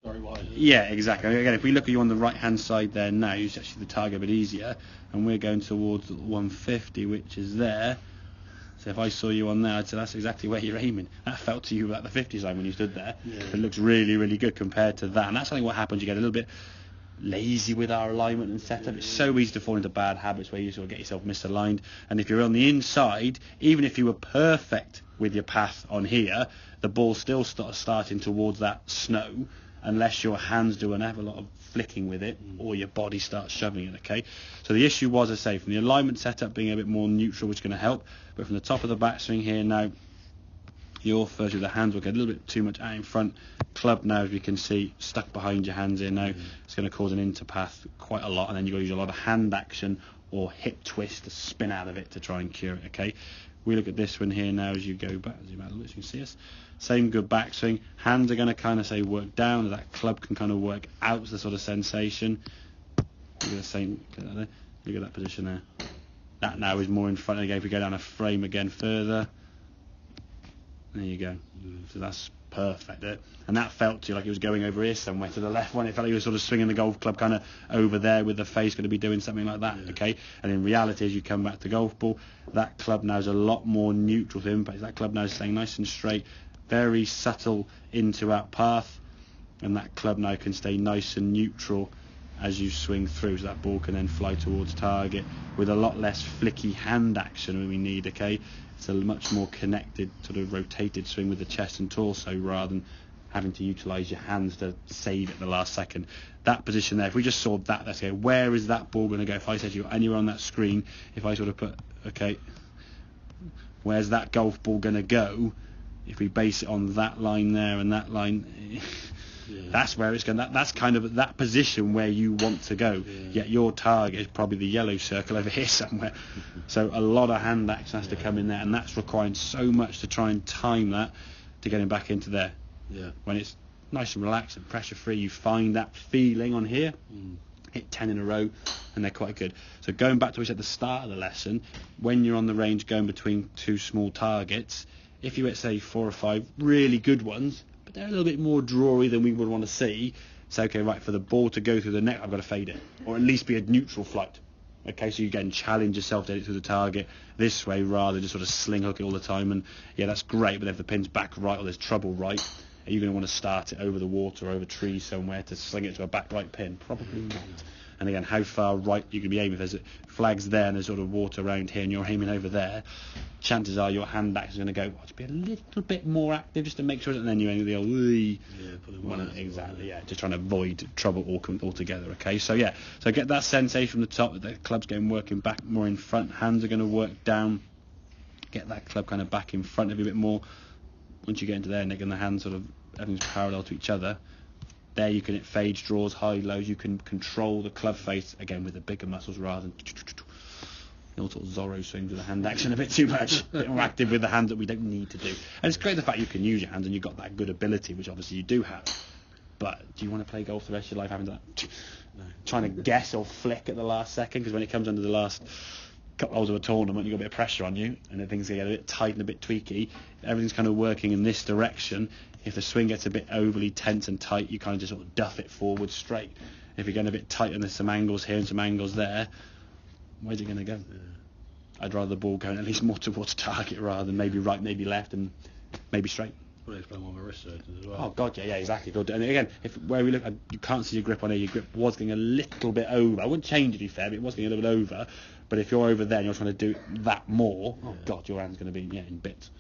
very wide. Yeah, exactly. Again, if we look at you on the right-hand side there now, it's actually the target a bit easier, and we're going towards 150, which is there. So if I saw you on there, I'd say that's exactly where you're aiming. That felt to you at the 50 line when you stood there. Yeah. It looks really, really good compared to that. And that's I think what happens. You get a little bit lazy with our alignment and setup. It's so easy to fall into bad habits where you sort of get yourself misaligned. And if you're on the inside, even if you were perfect with your path on here, the ball still starts starting towards that snow, unless your hands do an hell of a lot of flicking with it or your body starts shoving it, okay? So the issue was, as I say, from the alignment setup being a bit more neutral, which is going to help, but from the top of the backswing here now, your first with the hands will get a little bit too much out in front. Club now, as we can see, stuck behind your hands here now. It's going to cause an interpath quite a lot, and then you've got to use a lot of hand action or hip twist to spin out of it to try and cure it, okay? We look at this one here now as you go back, zoom out a little bit so you can see us. Same good backswing. Hands are going to kind of say work down, that club can kind of work out the sort of sensation. Look at the same, look at that position there. That now is more in front. Again, if we go down a frame again further, there you go. So that's perfect. And that felt to you like it was going over here somewhere to the left one. It felt like you were sort of swinging the golf club kind of over there with the face going to be doing something like that, okay? And in reality, as you come back to golf ball, that club now is a lot more neutral to impact. That club now is staying nice and straight, very subtle into out path, and that club now can stay nice and neutral as you swing through, so that ball can then fly towards target with a lot less flicky hand action than we need, okay? It's a much more connected, sort of rotated swing with the chest and torso rather than having to utilise your hands to save it the last second. That position there, if we just saw that, let's go, where is that ball going to go? If I said to you anywhere on that screen, if I sort of put, okay, where's that golf ball going to go? If we base it on that line there and that line, that's where it's going. That's kind of that position where you want to go. Yet your target is probably the yellow circle over here somewhere. So a lot of hand action has to come in there, and that's requiring so much to try and time that to get him back into there. When it's nice and relaxed and pressure free, you find that feeling on here. Hit 10 in a row, and they're quite good. So going back to what we said at the start of the lesson, when you're on the range going between two small targets, if you hit, say, 4 or 5 really good ones, but they're a little bit more drawy than we would want to see, say, okay, right, for the ball to go through the net, I've got to fade it, or at least be a neutral flight. Okay, so you can challenge yourself to hit it through the target this way rather than just sort of sling hook it all the time. And yeah, that's great, but if the pin's back right or there's trouble right, are you going to want to start it over the water, over trees somewhere to sling it to a back right pin? Probably not. And again, how far right you can be aiming. If there's flags there and there's sort of water around here and you're aiming over there, chances are your hand action is going to go, to be a little bit more active just to make sure, and then you aim the old, exactly, just trying to avoid trouble altogether, okay? So yeah, so get that sensation from the top that the club's getting working back more in front, hands are going to work down, get that club kind of back in front of you a bit more. Once you get into there, Nick, and the hands sort of, everything's parallel to each other, there you can hit fades, draws, high, lows. You can control the club face, again, with the bigger muscles rather than all sort of Zorro swings with the hand action a bit too much. A bit more active with the hand that we don't need to do. And it's great the fact you can use your hands and you've got that good ability, which obviously you do have. But do you want to play golf the rest of your life having that? No. Trying to guess or flick at the last second? Because when it comes under the last couple holes of a tournament, you've got a bit of pressure on you and things get a bit tight and a bit tweaky. Everything's kind of working in this direction. If the swing gets a bit overly tense and tight, you kind of just sort of duff it forward straight. If you're getting a bit tight and there's some angles here and some angles there, where's it going to go? I'd rather the ball going at least more towards target rather than maybe right, maybe left, and maybe straight. Well, it's playing on my wrist surgeons as well. Oh god, yeah, exactly. Good. And again, if where we look, you can't see your grip on here. Your grip was getting a little bit over. I wouldn't change it to be fair, but it was getting a little bit over. But if you're over there and you're trying to do that more, oh god, your hand's going to be in bits.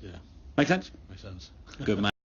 Yeah. Make sense? Makes sense. Good man.